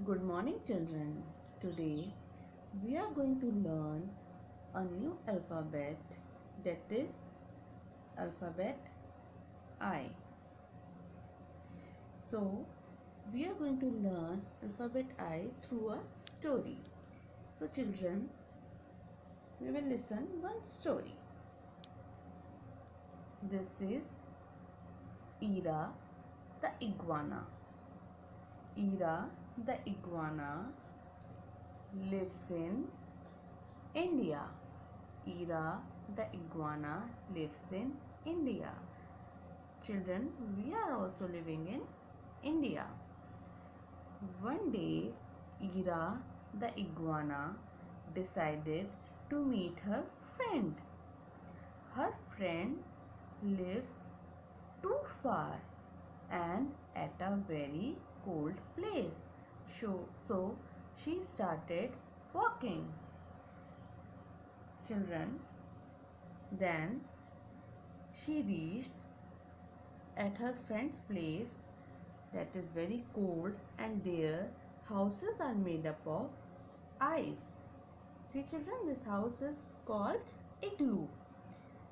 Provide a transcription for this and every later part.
Good morning, children. Today we are going to learn a new alphabet, that is alphabet I. So we are going to learn alphabet I through a story. So children, we will listen one story. This is Ira the iguana. Ira the iguana lives in India. Ira the iguana lives in India. Children, we are also living in India. One day, Ira the iguana decided to meet her friend. Her friend lives too far and at a very cold place. So she started walking. Children, then she reached at her friend's place that is very cold, and their houses are made up of ice. See children, this house is called igloo.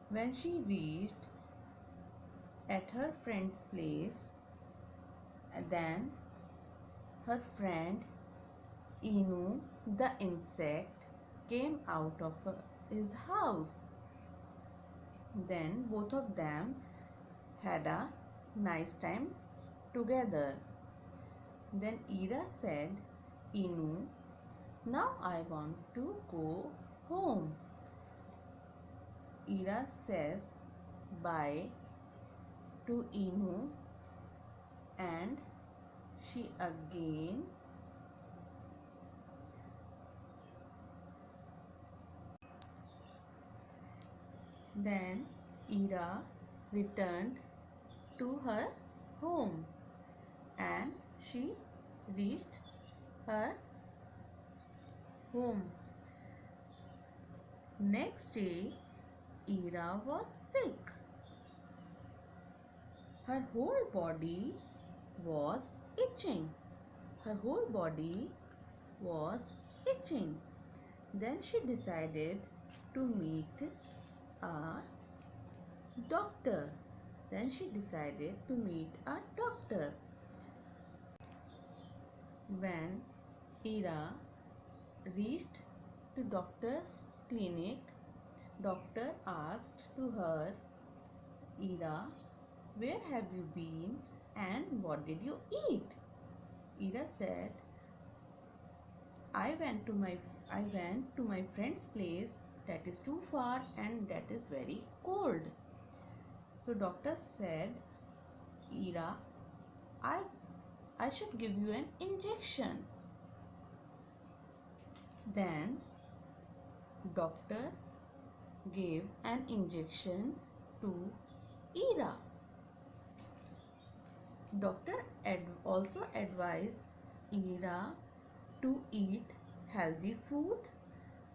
When she reached at her friend's place, then her friend Inu the insect came out of his house. Then both of them had a nice time together. Then Ira said, Inu, now I want to go home. Ira says bye to Inu and she again then Ira returned to her home and she reached her home. Next day, Ira was sick. Her whole body was itching. Her whole body was itching. Then she decided to meet a doctor. Then she decided to meet a doctor. When Ira reached to doctor's clinic, doctor asked to her, Ira, where have you been and what did you eat? Ira said, I went to my friend's place that is too far and that is very cold. So doctor said, Ira, I should give you an injection. Then doctor gave an injection to Ira. Doctor also advised Ira to eat healthy food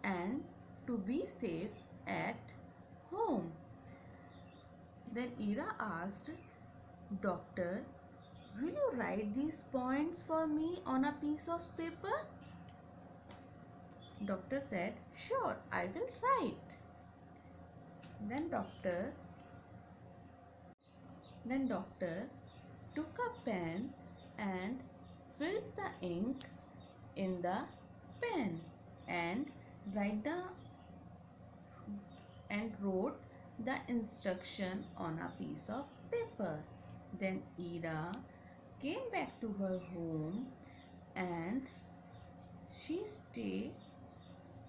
and to be safe at home. Then Ira asked, Doctor, will you write these points for me on a piece of paper? Doctor said, sure, I will write. Then doctor took a pen and filled the ink in the pen and wrote the instruction on a piece of paper. Then Ira came back to her home and she stayed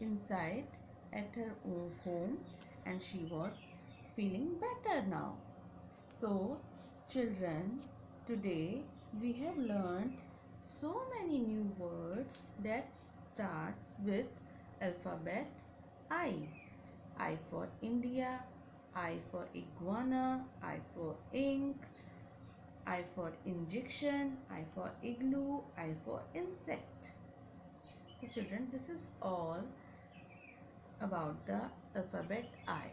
inside at her own home and she was feeling better now. So children, today we have learned so many new words that starts with alphabet I. I for India, I for iguana, I for ink, I for injection, I for igloo, I for insect. So children, this is all about the alphabet I.